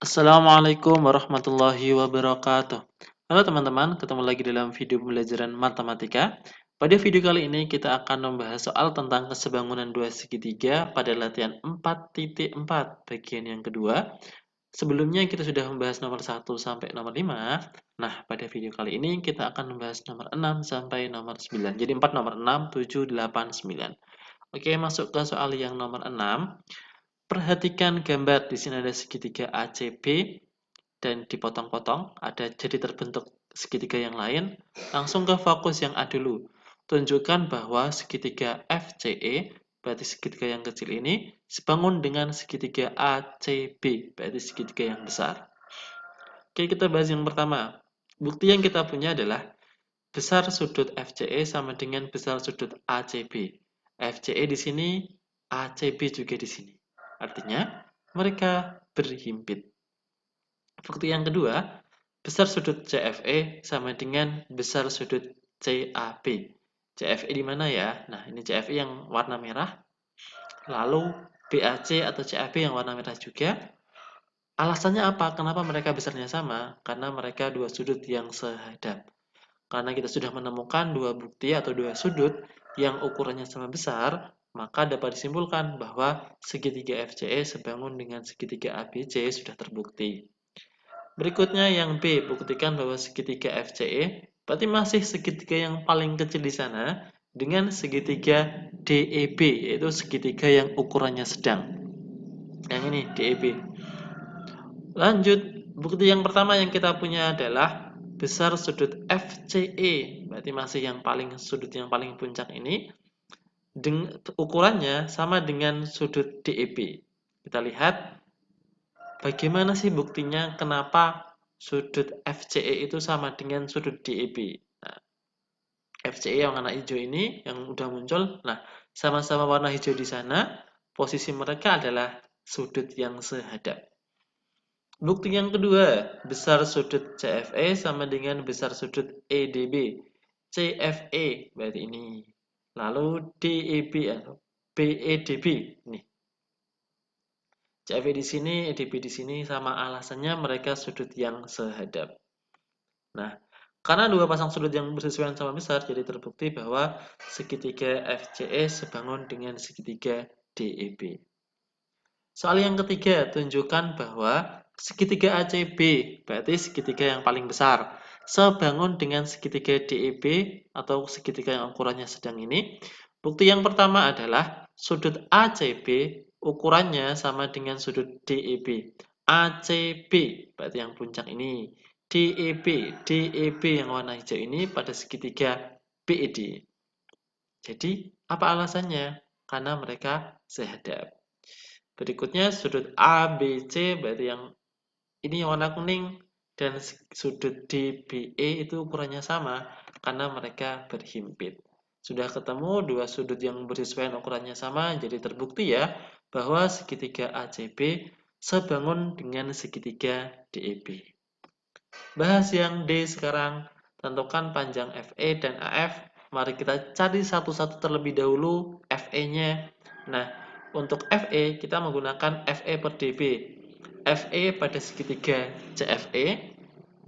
Assalamualaikum warahmatullahi wabarakatuh. Halo teman-teman, ketemu lagi dalam video pembelajaran matematika. Pada video kali ini kita akan membahas soal tentang kesebangunan dua segitiga pada latihan 4.4 bagian yang kedua. Sebelumnya kita sudah membahas nomor 1 sampai nomor 5. Nah, pada video kali ini kita akan membahas nomor 6 sampai nomor 9. Jadi 4 nomor 6, 7, 8, 9. Oke, masuk ke soal yang nomor 6. Perhatikan gambar, di sini ada segitiga ACB dan dipotong-potong, ada jadi terbentuk segitiga yang lain. Langsung ke fokus yang A dulu. Tunjukkan bahwa segitiga FCE, berarti segitiga yang kecil ini, sebangun dengan segitiga ACB, berarti segitiga yang besar. Oke, kita bahas yang pertama. Bukti yang kita punya adalah besar sudut FCE sama dengan besar sudut ACB. FCE di sini, ACB juga di sini. Artinya, mereka berhimpit. Bukti yang kedua, besar sudut CFE sama dengan besar sudut CAB. CFE di mana ya? Nah, ini CFE yang warna merah. Lalu BAC atau CAB yang warna merah juga. Alasannya apa? Kenapa mereka besarnya sama? Karena mereka dua sudut yang sehadap. Karena kita sudah menemukan dua bukti atau dua sudut yang ukurannya sama besar, maka dapat disimpulkan bahwa segitiga FCE sebangun dengan segitiga ABC sudah terbukti. Berikutnya yang B, buktikan bahwa segitiga FCE berarti masih segitiga yang paling kecil di sana dengan segitiga DEB, yaitu segitiga yang ukurannya sedang. Yang ini DEB. Lanjut, bukti yang pertama yang kita punya adalah besar sudut FCE, berarti masih yang paling sudut yang paling puncak ini ukurannya sama dengan sudut DEB. Kita lihat bagaimana sih buktinya kenapa sudut FCE itu sama dengan sudut DEB. Nah, FCE yang warna hijau ini yang udah muncul, nah sama-sama warna hijau di sana, posisi mereka adalah sudut yang sehadap. Bukti yang kedua, besar sudut CFE sama dengan besar sudut EDB. CFE berarti ini. Lalu DEB atau BEDB. Nih. CFE di sini, EDB di sini sama alasannya mereka sudut yang sehadap. Nah, karena dua pasang sudut yang bersesuaian sama besar, jadi terbukti bahwa segitiga FCE sebangun dengan segitiga DEB. Soal yang ketiga, tunjukkan bahwa segitiga ACB, berarti segitiga yang paling besar, sebangun dengan segitiga DEB atau segitiga yang ukurannya sedang ini. Bukti yang pertama adalah sudut ACB ukurannya sama dengan sudut DEB. ACB berarti yang puncak ini. DEB yang warna hijau ini pada segitiga BED. Jadi, apa alasannya? Karena mereka sehadap. Berikutnya sudut ABC berarti yang ini warna kuning dan sudut DBE itu ukurannya sama karena mereka berhimpit. Sudah ketemu dua sudut yang bersesuaian ukurannya sama, jadi terbukti ya bahwa segitiga ACB sebangun dengan segitiga DEB. Bahas yang D sekarang, tentukan panjang FE dan AF. Mari kita cari satu-satu terlebih dahulu FE-nya. Nah, untuk FE kita menggunakan FE per DB. FE pada segitiga CFE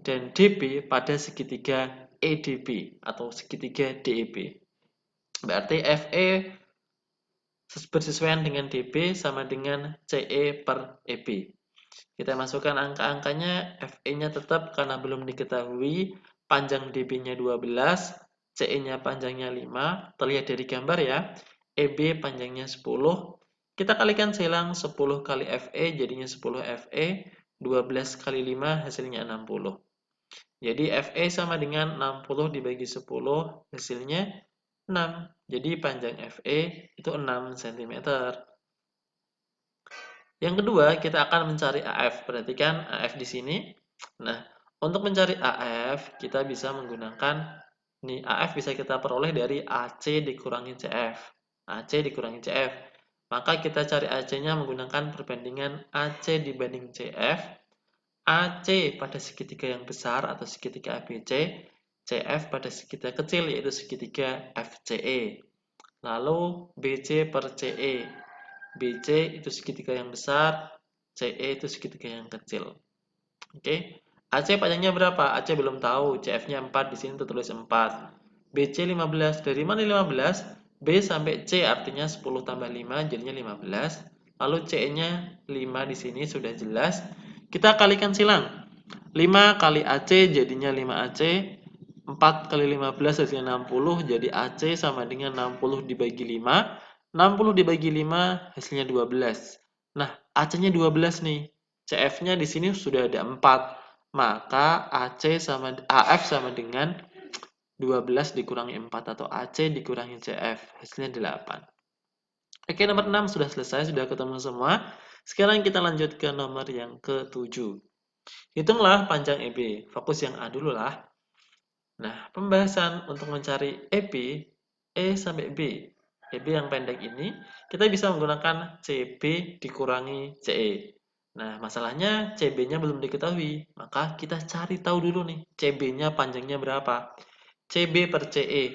dan DB pada segitiga EDB atau segitiga DEB. Berarti FE bersesuaian dengan DB sama dengan CE per EB. Kita masukkan angka-angkanya, FE-nya tetap karena belum diketahui, panjang DB-nya 12, CE-nya panjangnya 5, terlihat dari gambar ya. EB panjangnya 10, kita kalikan silang 10 kali FE jadinya 10 FE, 12 kali 5 hasilnya 60. Jadi FE sama dengan 60 dibagi 10 hasilnya 6. Jadi panjang FE itu 6 cm. Yang kedua, kita akan mencari AF. Perhatikan AF di sini. Nah, untuk mencari AF, kita bisa menggunakan nih AF bisa kita peroleh dari AC dikurangi CF. AC dikurangi CF. Maka kita cari AC-nya menggunakan perbandingan AC dibanding CF. AC pada segitiga yang besar atau segitiga ABC, CF pada segitiga kecil yaitu segitiga FCE. Lalu BC per CE. BC itu segitiga yang besar, CE itu segitiga yang kecil. Oke. AC panjangnya berapa? AC belum tahu. CF-nya 4, di sini tertulis 4. BC 15. Dari mana 15? B sampai C artinya 10 tambah 5 jadinya 15. Lalu CE-nya 5 di sini sudah jelas. Kita kalikan silang. 5 kali AC jadinya 5AC. 4 kali 15 hasilnya 60. Jadi AC sama dengan 60 dibagi 5. 60 dibagi 5 hasilnya 12. Nah, AC-nya 12 nih. CF-nya di sini sudah ada 4. Maka AF sama dengan 12 dikurangi 4 atau AC dikurangi CF. Hasilnya 8. Oke, nomor 6 sudah selesai, sudah ketemu semua. Sekarang kita lanjut ke nomor yang ke-7. Hitunglah panjang EB. Fokus yang A dulu lah. Nah, pembahasan untuk mencari EP, E sampai B. EB yang pendek ini, kita bisa menggunakan CB dikurangi CE. Nah, masalahnya CB-nya belum diketahui. Maka kita cari tahu dulu nih, CB-nya panjangnya berapa. CB per CE.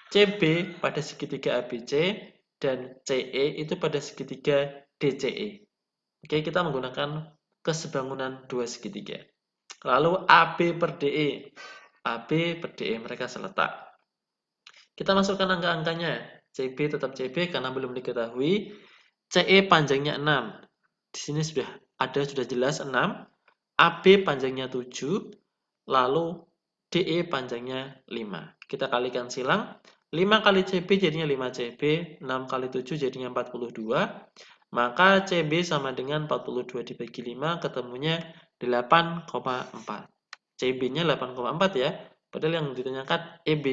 CB pada segitiga ABC dan CE itu pada segitiga DCE. Oke, kita menggunakan kesebangunan dua segitiga. Lalu AB per DE. AB per DE mereka seletak. Kita masukkan angka-angkanya. CB tetap CB karena belum diketahui. CE panjangnya 6. Di sini sudah jelas 6. AB panjangnya 7. Lalu DE panjangnya 5. Kita kalikan silang. 5 kali CB jadinya 5CB. 6 kali 7 jadinya 42. Maka CB sama dengan 42 dibagi 5, ketemunya 8,4. CB-nya 8,4 ya. Padahal yang ditanyakan EB.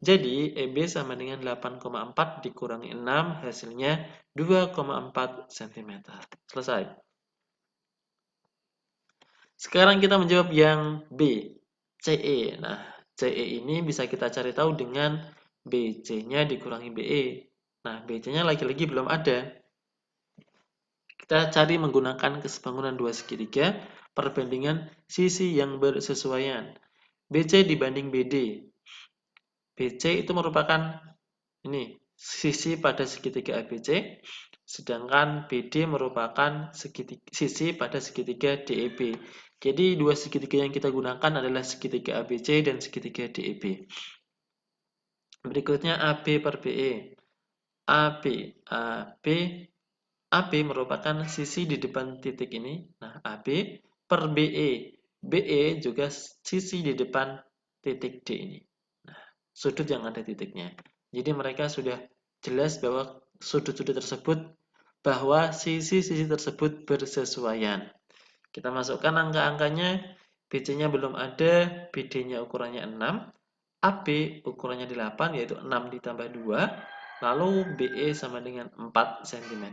Jadi, EB sama dengan 8,4 dikurangi 6, hasilnya 2,4 cm. Selesai. Sekarang kita menjawab yang B, CE. Nah, CE ini bisa kita cari tahu dengan BC-nya dikurangi BE. Nah, BC-nya lagi-lagi belum ada. Kita cari menggunakan kesebangunan dua segitiga, perbandingan sisi yang bersesuaian. BC dibanding BD. BC itu merupakan ini sisi pada segitiga ABC, sedangkan BD merupakan sisi pada segitiga DEB. Jadi dua segitiga yang kita gunakan adalah segitiga ABC dan segitiga DEB. Berikutnya AB per BE. AB merupakan sisi di depan titik ini. Nah, AB per BE. BE juga sisi di depan titik D ini. Sudut yang ada titiknya. Jadi mereka sudah jelas bahwa sudut-sudut tersebut, bahwa sisi-sisi tersebut bersesuaian. Kita masukkan angka-angkanya, BC-nya belum ada, BD-nya ukurannya 6, AB ukurannya 8, yaitu 6 ditambah 2, lalu BE sama dengan 4 cm.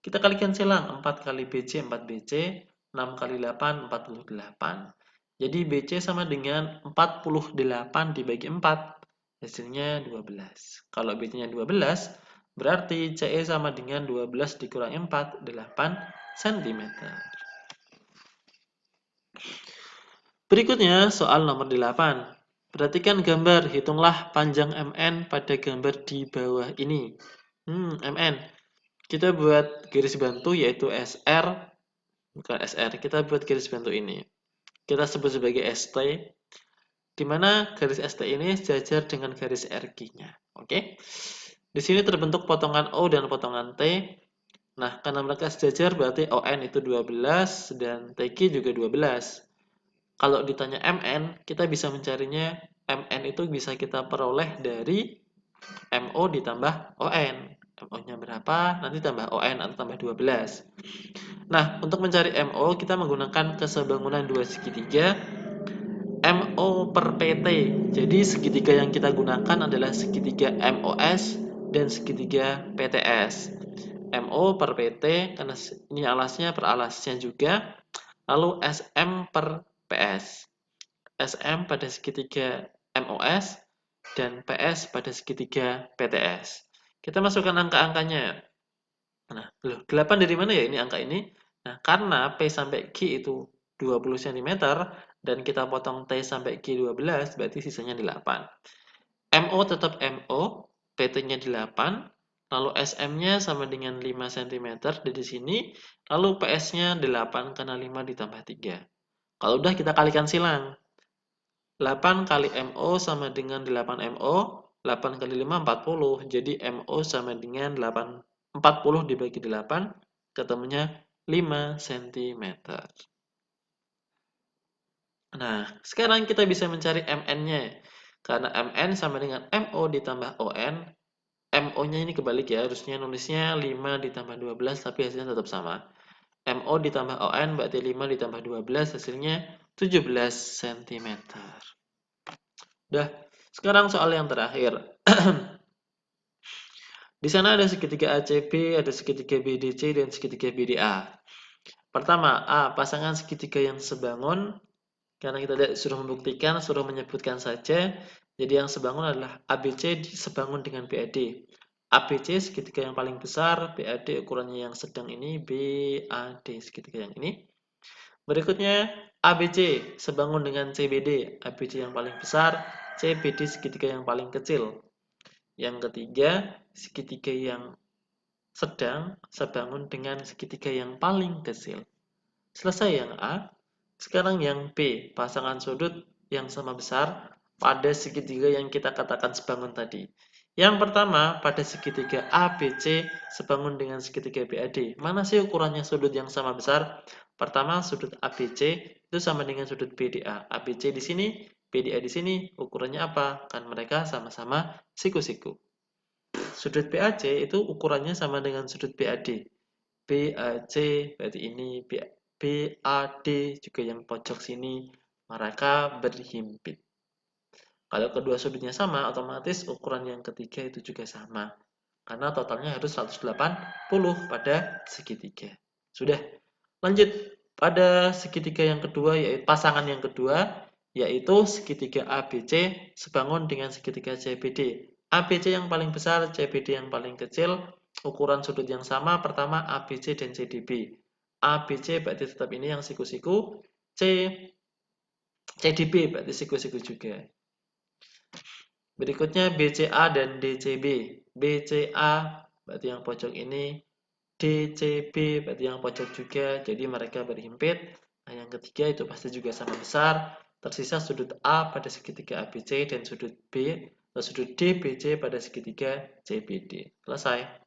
Kita kalikan silang, 4 kali BC, 4 BC, 6 kali 8, 48. Jadi BC sama dengan 48 dibagi 4. Hasilnya 12. Kalau BC-nya 12, berarti CE sama dengan 12 dikurangi 4, 8 cm. Berikutnya soal nomor 8. Perhatikan gambar, hitunglah panjang MN pada gambar di bawah ini. MN. Kita buat garis bantu yaitu SR, bukan SR, kita buat garis bantu ini. Kita sebut sebagai ST. Di mana garis ST ini sejajar dengan garis RQ-nya. Oke. Di sini terbentuk potongan O dan potongan T. Nah, karena mereka sejajar berarti ON itu 12 dan TQ juga 12. Kalau ditanya MN, kita bisa mencarinya, MN itu bisa kita peroleh dari MO ditambah ON. MO-nya berapa, nanti tambah ON atau tambah 12. Nah, untuk mencari MO, kita menggunakan kesebangunan dua segitiga, MO per PT. Jadi segitiga yang kita gunakan adalah segitiga MOS dan segitiga PTS. MO per PT, karena ini alasnya per alasnya juga. Lalu SM per PS. SM pada segitiga MOS dan PS pada segitiga PTS. Kita masukkan angka-angkanya. Nah, 8 dari mana ya ini angka ini? Nah, karena P sampai Q itu 20 cm dan kita potong T sampai Q 12, berarti sisanya 8. MO tetap MO, PT-nya 8, lalu SM-nya sama dengan 5 cm dari sini, lalu PS-nya 8 karena 5 ditambah 3. Kalau udah kita kalikan silang. 8 kali MO sama dengan 8 MO, 8 kali 5 40, jadi MO sama dengan 40 dibagi 8, ketemunya 5 cm. Nah, sekarang kita bisa mencari MN-nya. Karena MN sama dengan MO ditambah ON, MO-nya ini kebalik ya, harusnya nulisnya 5 ditambah 12, tapi hasilnya tetap sama. MO ditambah ON berarti 5 ditambah 12, hasilnya 17 cm. Udah, sekarang soal yang terakhir. Di sana ada segitiga ACB, ada segitiga BDC, dan segitiga BDA. Pertama, A, pasangan segitiga yang sebangun. Karena kita suruh membuktikan, suruh menyebutkan saja. Jadi yang sebangun adalah ABC sebangun dengan BAD. ABC segitiga yang paling besar, BAD ukurannya yang sedang ini, BAD segitiga yang ini. Berikutnya ABC sebangun dengan CBD, ABC yang paling besar, CBD segitiga yang paling kecil. Yang ketiga, segitiga yang sedang sebangun dengan segitiga yang paling kecil. Selesai yang A. Sekarang yang B, pasangan sudut yang sama besar pada segitiga yang kita katakan sebangun tadi. Yang pertama, pada segitiga ABC sebangun dengan segitiga BAD. Mana sih ukurannya sudut yang sama besar? Pertama, sudut ABC itu sama dengan sudut BDA. ABC di sini, BDA di sini, ukurannya apa? Kan mereka sama-sama siku-siku. Sudut BAC itu ukurannya sama dengan sudut BAD. BAC berarti ini BAD juga yang pojok sini, mereka berhimpit. Kalau kedua sudutnya sama, otomatis ukuran yang ketiga itu juga sama. Karena totalnya harus 180 pada segitiga. Sudah, lanjut pada segitiga yang kedua, yaitu pasangan yang kedua, yaitu segitiga ABC sebangun dengan segitiga CBD. ABC yang paling besar, CBD yang paling kecil, ukuran sudut yang sama, pertama ABC dan CDB. ABC berarti tetap ini yang siku-siku, CDB berarti siku-siku juga. Berikutnya BCA dan DCB. BCA berarti yang pojok ini, DCB berarti yang pojok juga, jadi mereka berhimpit. Nah, yang ketiga itu pasti juga sama besar. Tersisa sudut A pada segitiga ABC dan sudut B atau sudut DBC pada segitiga CBD. Selesai.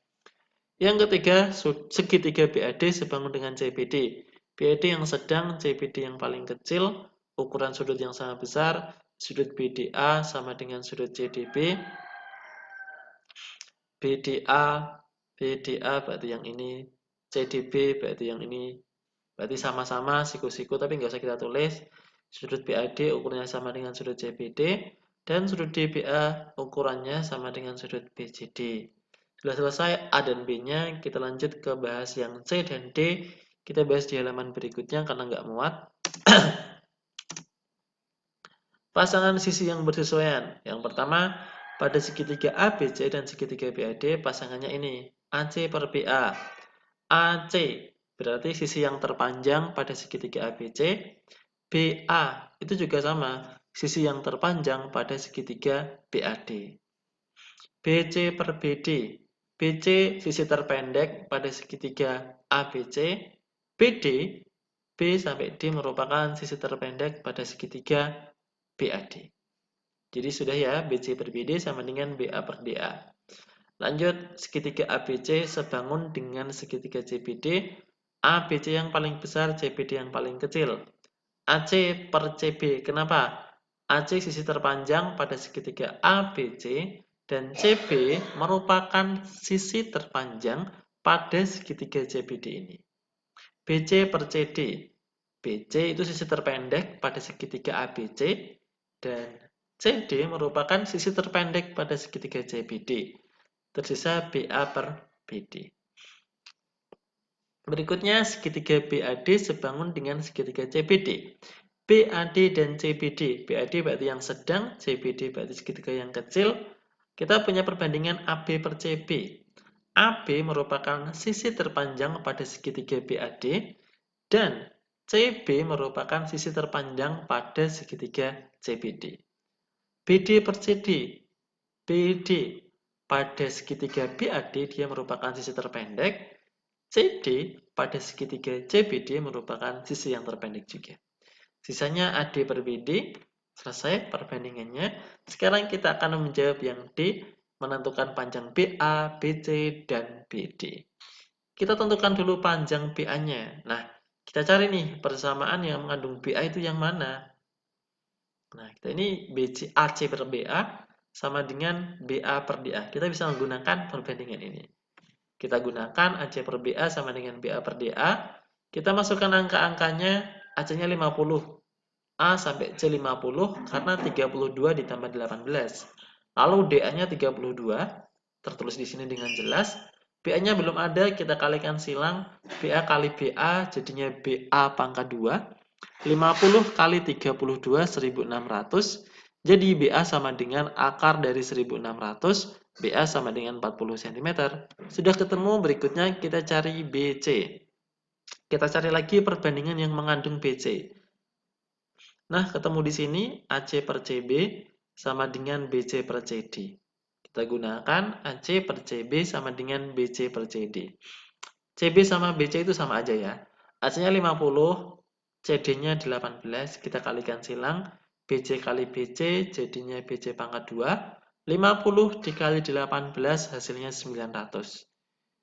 Yang ketiga, segitiga BAD sebangun dengan CBD. BAD yang sedang, CBD yang paling kecil, ukuran sudut yang sama besar, sudut BDA sama dengan sudut CDB. BDA berarti yang ini, CDB berarti yang ini, berarti sama-sama siku-siku, tapi nggak usah kita tulis. Sudut BAD ukurannya sama dengan sudut CBD, dan sudut DBA ukurannya sama dengan sudut BCD. Sudah selesai A dan B-nya, kita lanjut ke bahas yang C dan D. Kita bahas di halaman berikutnya karena nggak muat. Pasangan sisi yang bersesuaian. Yang pertama, pada segitiga ABC dan segitiga BAD, pasangannya ini, AC per BA. AC berarti sisi yang terpanjang pada segitiga ABC. BA itu juga sama, sisi yang terpanjang pada segitiga BAD. BC per BD. BC sisi terpendek pada segitiga ABC. BD, B sampai D merupakan sisi terpendek pada segitiga BAD. Jadi sudah ya, BC per BD sama dengan BA per DA. Lanjut, segitiga ABC sebangun dengan segitiga CBD. ABC yang paling besar, CBD yang paling kecil. AC per CB, kenapa? AC sisi terpanjang pada segitiga ABC dan CB merupakan sisi terpanjang pada segitiga CBD ini. BC per CD. BC itu sisi terpendek pada segitiga ABC dan CD merupakan sisi terpendek pada segitiga CBD. Tersisa BA per BD. Berikutnya segitiga BAD sebangun dengan segitiga CBD. BAD dan CBD. BAD berarti yang sedang, CBD berarti segitiga yang kecil. Kita punya perbandingan AB per CB. AB merupakan sisi terpanjang pada segitiga BAD dan CB merupakan sisi terpanjang pada segitiga CBD. BD per CD. BD pada segitiga BAD dia merupakan sisi terpendek, CD pada segitiga CBD merupakan sisi yang terpendek juga. Sisanya AD per BD, selesai perbandingannya. Sekarang kita akan menjawab yang D, menentukan panjang BA, BC, dan BD. Kita tentukan dulu panjang BA-nya. Nah, kita cari nih persamaan yang mengandung BA itu yang mana. Nah, kita ini BC, AC per BA sama dengan BA per DA. Kita bisa menggunakan perbandingan ini. Kita gunakan AC per BA sama dengan BA per DA. Kita masukkan angka-angkanya, AC-nya 50. A sampai C 50 karena 32 ditambah 18. Lalu DA-nya 32, tertulis di sini dengan jelas. BA-nya belum ada, kita kalikan silang. BA kali BA jadinya BA pangkat 2. 50 kali 32, 1600. Jadi BA sama dengan akar dari 1600. BA sama dengan 40 cm. Sudah ketemu, berikutnya kita cari BC. Kita cari lagi perbandingan yang mengandung BC. Nah, ketemu di sini AC per CB sama dengan BC per CD. Kita gunakan AC per CB sama dengan BC per CD. CB sama BC itu sama aja ya. AC-nya 50, CD-nya 18, kita kalikan silang. BC kali BC jadinya BC pangkat 2. 50 dikali 18 hasilnya 900.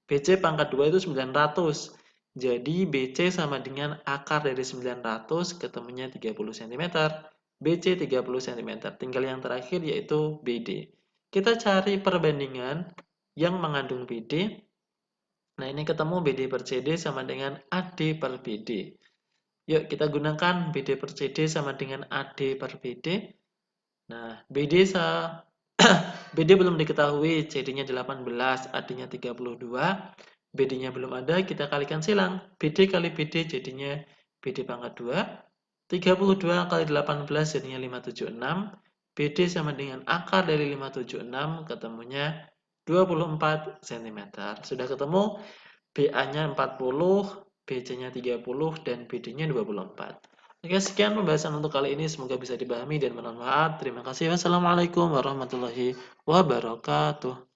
BC pangkat 2 itu 900. Jadi BC sama dengan akar dari 900, ketemunya 30 cm. BC 30 cm. Tinggal yang terakhir yaitu BD. Kita cari perbandingan yang mengandung BD. Nah, ini ketemu BD per CD sama dengan AD per BD. Yuk, kita gunakan BD per CD sama dengan AD per BD. Nah, BD belum diketahui, CD-nya 18, AD-nya 32. BD-nya belum ada, kita kalikan silang. BD kali BD jadinya BD pangkat 2. 32 kali 18 jadinya 576. BD sama dengan akar dari 576, ketemunya 24 cm. Sudah ketemu, BA-nya 40, BC-nya 30, dan BD-nya 24. Oke, sekian pembahasan untuk kali ini. Semoga bisa dipahami dan bermanfaat. Terima kasih. Wassalamualaikum warahmatullahi wabarakatuh.